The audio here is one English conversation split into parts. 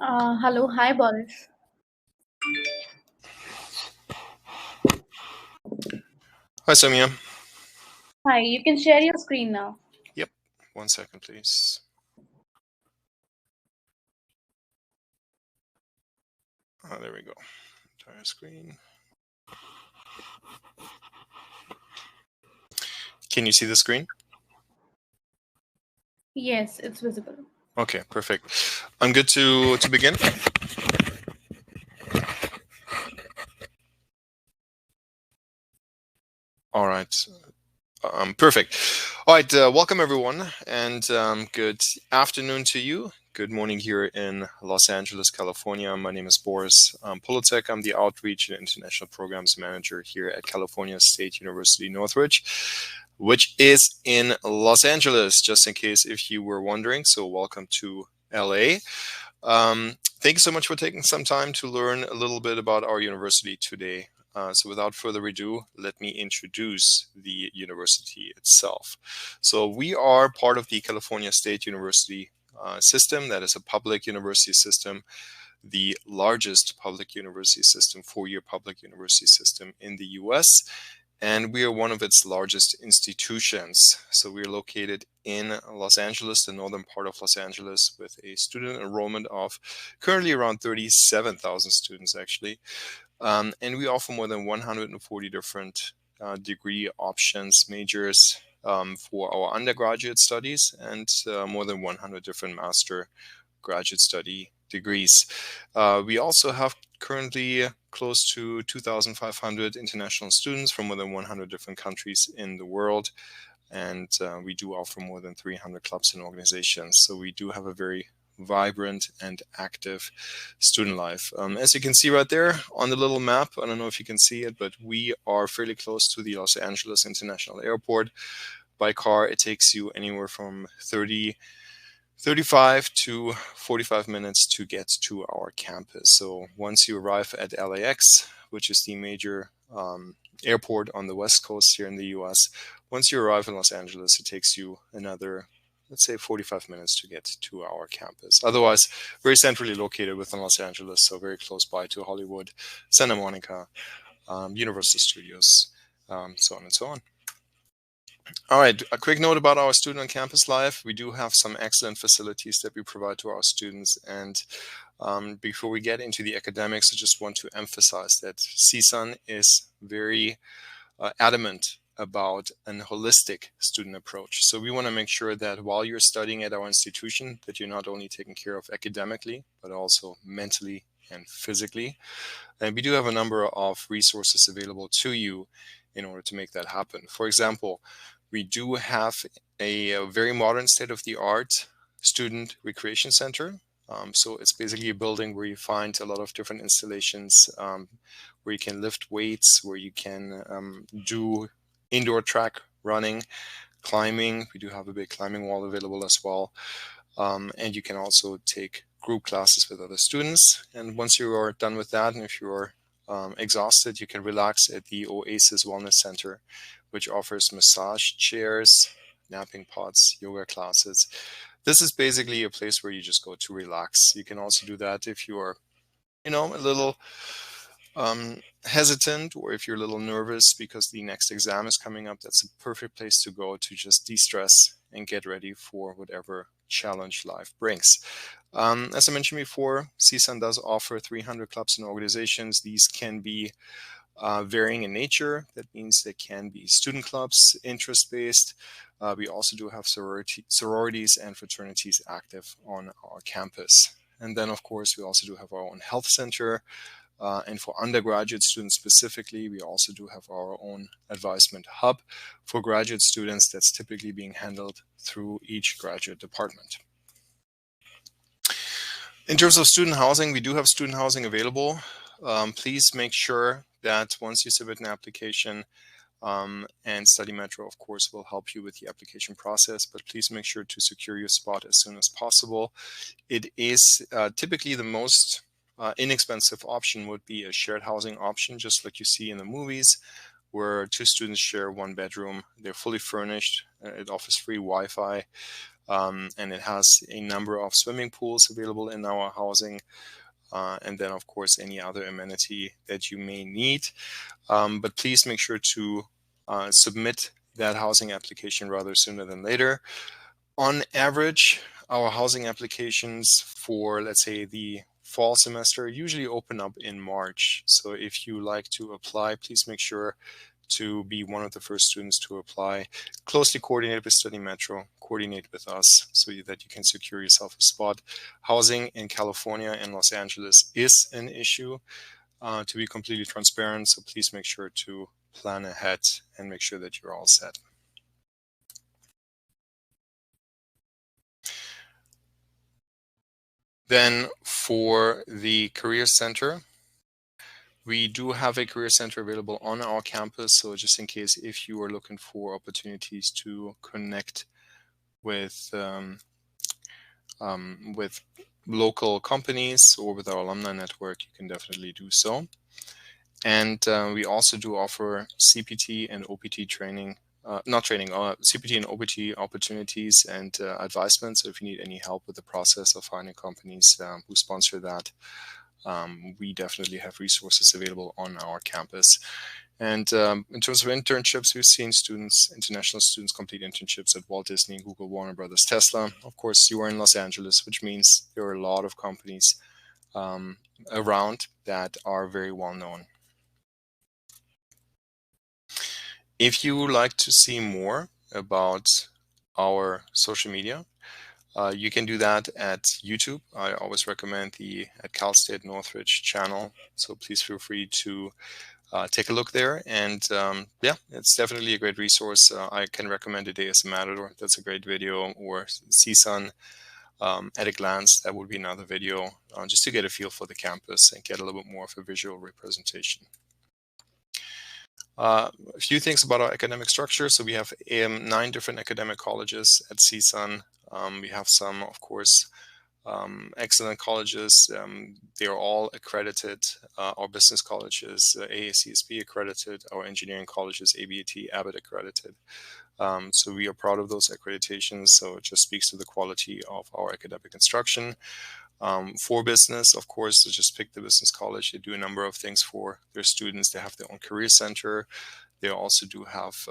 Hello, hi Boris. Hi, Samia. Hi, you can share your screen now. Yep. 1 second, please. There we go. Entire screen. Can you see the screen? Yes, it's visible. Okay, perfect. I'm good to begin. All right. Perfect. All right. Welcome, everyone, and good afternoon to you. Good morning here in Los Angeles, California. My name is Boris Politek. I'm the Outreach and International Programs Manager here at California State University, Northridge, which is in Los Angeles, just in case if you were wondering. So welcome to LA. Thank you so much for taking some time to learn a little bit about our university today. So without further ado, let me introduce the university itself. So we are part of the California State University system. That is a public university system, the largest public university system, four-year public university system in the US. And we are one of its largest institutions. So we are located in Los Angeles, the northern part of Los Angeles, with a student enrollment of currently around 37,000 students, actually. And we offer more than 140 different degree options, majors for our undergraduate studies, and more than 100 different master graduate study degrees. We also have currently close to 2,500 international students from more than 100 different countries in the world. And we do offer more than 300 clubs and organizations. So we do have a very vibrant and active student life. As you can see right there on the little map, I don't know if you can see it, but we are fairly close to the Los Angeles International Airport. By car, it takes you anywhere from 35 to 45 minutes to get to our campus. So once you arrive at LAX, which is the major airport on the West Coast here in the US, once you arrive in Los Angeles, it takes you another, let's say, 45 minutes to get to our campus. Otherwise, very centrally located within Los Angeles, so very close by to Hollywood, Santa Monica, Universal Studios, so on and so on. All right, a quick note about our student on campus life. We do have some excellent facilities that we provide to our students. And before we get into the academics, I just want to emphasize that CSUN is very adamant about a holistic student approach. So we want to make sure that while you're studying at our institution, that you're not only taken care of academically, but also mentally and physically. And we do have a number of resources available to you in order to make that happen. For example, we do have a very modern state-of-the-art student recreation center. So it's basically a building where you find a lot of different installations, where you can lift weights, where you can do indoor track running, climbing. We do have a big climbing wall available as well. And you can also take group classes with other students. And once you are done with that, and if you're exhausted, you can relax at the Oasis Wellness Center, which offers massage chairs, napping pods, yoga classes. This is basically a place where you just go to relax. You can also do that if you're, a little hesitant, or if you're a little nervous because the next exam is coming up. That's a perfect place to go to just de-stress and get ready for whatever challenge life brings. As I mentioned before, CSUN does offer 300 clubs and organizations. These can be varying in nature. That means they can be student clubs, interest-based. We also do have sororities and fraternities active on our campus. And then, of course, we also do have our own health center. And for undergraduate students specifically, we also do have our own advisement hub. For graduate students, that's typically being handled through each graduate department. In terms of student housing, we do have student housing available. Please make sure that once you submit an application, and Study Metro, of course, will help you with the application process, but please make sure to secure your spot as soon as possible. It is typically the most inexpensive option would be a shared housing option, just like you see in the movies, where two students share one bedroom. They're fully furnished. It offers free Wi-Fi. and it has a number of swimming pools available in our housing, and then of course any other amenity that you may need. But please make sure to submit that housing application rather sooner than later. On average, our housing applications for, let's say, the fall semester usually open up in March. So if you like to apply, please make sure to be one of the first students to apply. Closely coordinate with Study Metro, coordinate with us so that you can secure yourself a spot. Housing in California and Los Angeles is an issue, to be completely transparent. So please make sure to plan ahead and make sure that you're all set. Then for the Career Center, we do have a Career Center available on our campus. So just in case if you are looking for opportunities to connect with local companies or with our alumni network, you can definitely do so. And we also do offer CPT and OPT training, CPT and OPT opportunities and advisements. So if you need any help with the process of finding companies who sponsor that, we definitely have resources available on our campus. And in terms of internships, we've seen international students complete internships at Walt Disney, Google, Warner Brothers, Tesla. Of course, you are in Los Angeles, which means there are a lot of companies around that are very well known. If you would like to see more about our social media, you can do that at YouTube. I always recommend the at Cal State Northridge channel. So please feel free to take a look there. And yeah, it's definitely a great resource. I can recommend Today as a Matador. That's a great video. Or CSUN at a glance. That would be another video, just to get a feel for the campus and get a little bit more of a visual representation. A few things about our academic structure. So we have 9 different academic colleges at CSUN. We have some, of course, excellent colleges. They are all accredited. Our business college is AACSB accredited. Our engineering college is ABAT, Abbott accredited. So we are proud of those accreditations. So it just speaks to the quality of our academic instruction. For business, of course, they just pick the business college. They do a number of things for their students. They have their own career center. They also do have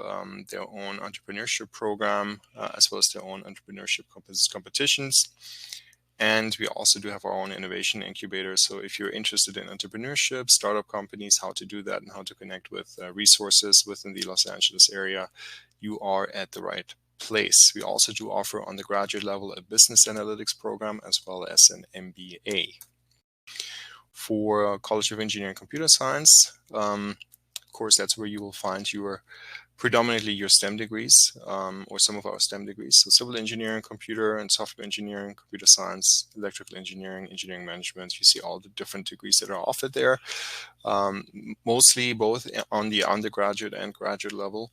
their own entrepreneurship program, as well as their own entrepreneurship competitions. And we also do have our own innovation incubator. So if you're interested in entrepreneurship, startup companies, how to do that and how to connect with resources within the Los Angeles area, you are at the right place. We also do offer on the graduate level a business analytics program as well as an MBA. For College of Engineering and Computer Science, of course, that's where you will find predominantly your STEM degrees, or some of our STEM degrees. So civil engineering, computer and software engineering, computer science, electrical engineering, engineering management. You see all the different degrees that are offered there, mostly both on the undergraduate and graduate level.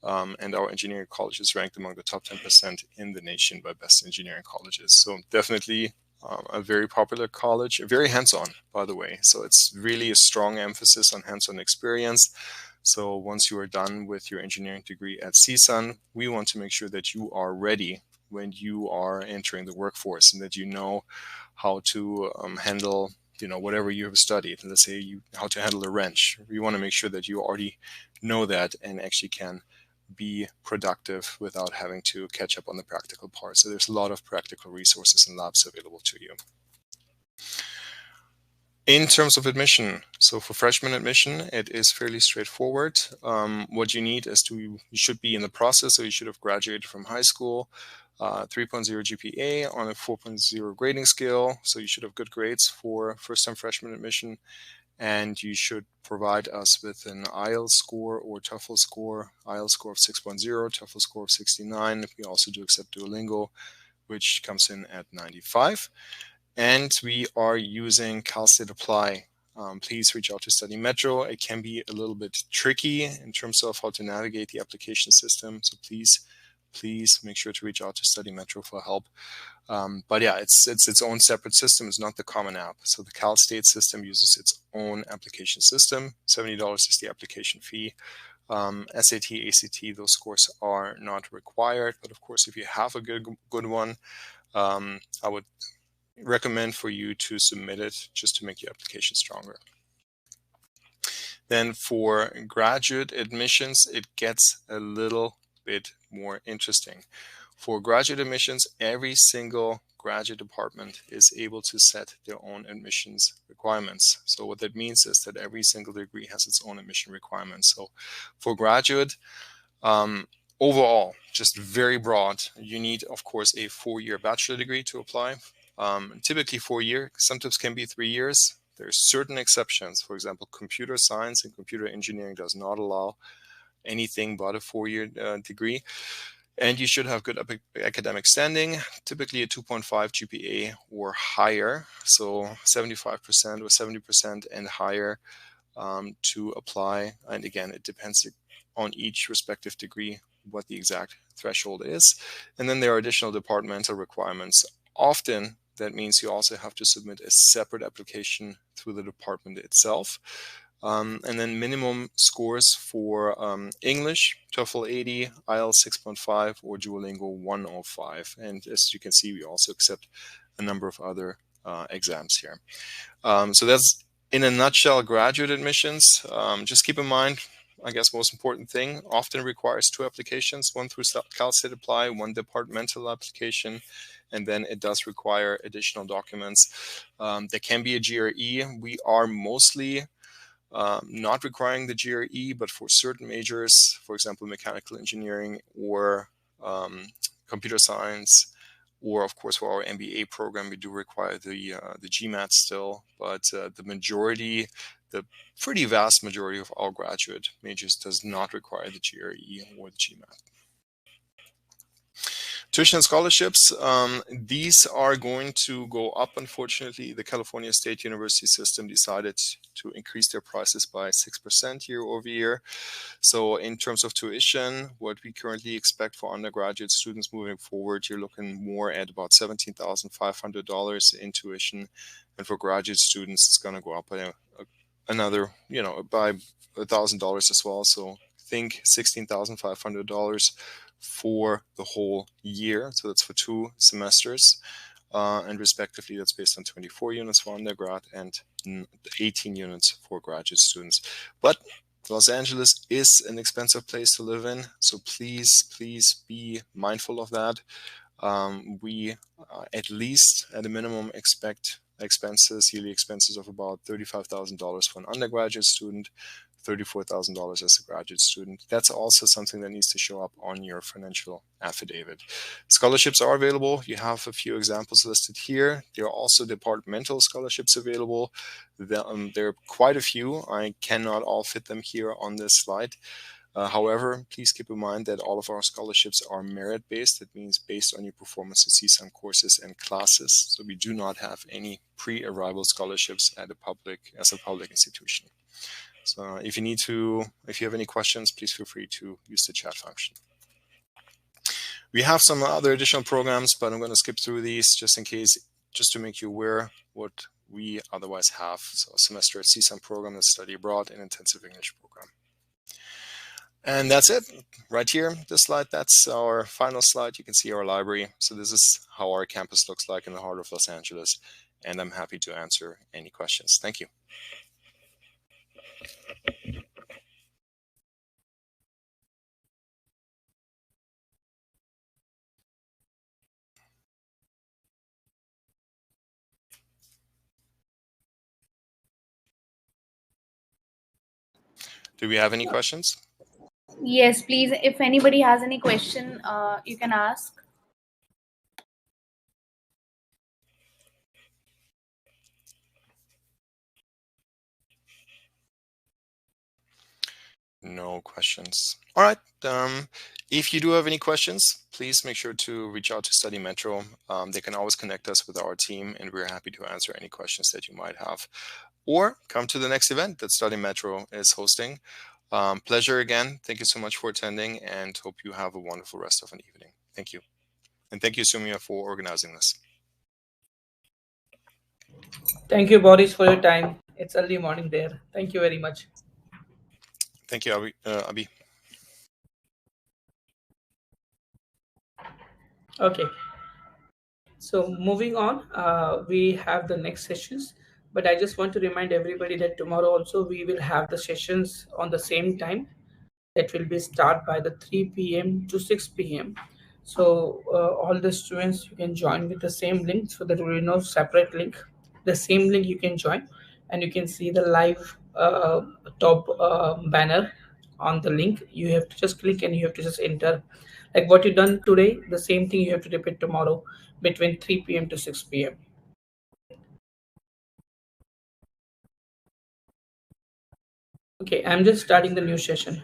And our engineering college is ranked among the top 10% in the nation by best engineering colleges. So definitely a very popular college, very hands-on, by the way. So it's really a strong emphasis on hands-on experience. So once you are done with your engineering degree at CSUN, we want to make sure that you are ready when you are entering the workforce and that you know how to handle whatever you have studied. Let's say how to handle a wrench. We want to make sure that you already know that and actually can be productive without having to catch up on the practical part. So there's a lot of practical resources and labs available to you. In terms of admission, so for freshman admission, it is fairly straightforward. What you need is you should be in the process, so you should have graduated from high school, 3.0 GPA on a 4.0 grading scale. So you should have good grades for first-time freshman admission. And you should provide us with an IELTS score or TOEFL score, IELTS score of 6.0, TOEFL score of 69. We also do accept Duolingo, which comes in at 95. And we are using Cal State Apply. Please reach out to Study Metro. It can be a little bit tricky in terms of how to navigate the application system. So please make sure to reach out to Study Metro for help. But yeah, it's its own separate system. It's not the common app. So the Cal State system uses its own application system. $70 is the application fee. SAT, ACT, those scores are not required. But of course, if you have a good one, I would recommend for you to submit it just to make your application stronger. Then for graduate admissions, it gets a little bit more interesting. For graduate admissions, every single graduate department is able to set their own admissions requirements. So what that means is that every single degree has its own admission requirements. So for graduate, overall, just very broad, you need, of course, a 4-year bachelor degree to apply. Typically 4 years, sometimes can be 3 years. There's certain exceptions. For example, computer science and computer engineering does not allow anything but a 4-year degree. And you should have good academic standing, typically a 2.5 GPA or higher, so 75% or 70% and higher to apply. And again, it depends on each respective degree what the exact threshold is. And then there are additional departmental requirements. Often that means you also have to submit a separate application through the department itself. And then minimum scores for English, TOEFL 80, IELTS 6.5, or Duolingo 105. And as you can see, we also accept a number of other exams here. So that's, in a nutshell, graduate admissions. Just keep in mind, I guess most important thing, often requires 2 applications, one through Cal State Apply, one departmental application, and then it does require additional documents. There can be a GRE. We are mostly not requiring the GRE, but for certain majors, for example, mechanical engineering or computer science, or of course for our MBA program, we do require the GMAT still, but the majority, the pretty vast majority of our graduate majors does not require the GRE or the GMAT. Tuition and scholarships, these are going to go up, unfortunately. The California State University system decided to increase their prices by 6% year over year. So in terms of tuition, what we currently expect for undergraduate students moving forward, you're looking more at about $17,500 in tuition. And for graduate students, it's going to go up by another, by $1,000 as well. So think $16,500 for the whole year. So that's for 2 semesters. And respectively, that's based on 24 units for undergrad and 18 units for graduate students. But Los Angeles is an expensive place to live in. So please be mindful of that. We at least at a minimum expect yearly expenses of about $35,000 for an undergraduate student, $34,000 as a graduate student. That's also something that needs to show up on your financial affidavit. Scholarships are available. You have a few examples listed here. There are also departmental scholarships available. There are quite a few. I cannot all fit them here on this slide. However, please keep in mind that all of our scholarships are merit-based. That means based on your performance in CSUN courses and classes. So we do not have any pre-arrival scholarships as a public institution. So if you have any questions, please feel free to use the chat function. We have some other additional programs, but I'm going to skip through these just in case, just to make you aware what we otherwise have. So a semester at CSUN program, a study abroad, and intensive English program. And that's it right here. This slide, that's our final slide. You can see our library. So this is how our campus looks like in the heart of Los Angeles. And I'm happy to answer any questions. Thank you. Do we have any questions? Yes, please. If anybody has any question, you can ask. No questions. All right. If you do have any questions, please make sure to reach out to Study Metro. They can always connect us with our team, and we're happy to answer any questions that you might have. Or come to the next event that Study Metro is hosting. Pleasure again. Thank you so much for attending, and hope you have a wonderful rest of an evening. Thank you. And thank you, Sumia, for organizing this. Thank you, Boris, for your time. It's early morning there. Thank you very much. Thank you, Abi. Okay. So moving on, we have the next sessions, but I just want to remind everybody that tomorrow also we will have the sessions on the same time. That will be start by the 3 p.m. to 6 p.m. So all the students you can join with the same link, so there will be no separate link. The same link you can join, and you can see the live top banner on the link. You have to just click and you have to just enter like what you done today. The same thing you have to repeat tomorrow between 3 p.m. to 6 p.m. Okay, I'm just starting the new session.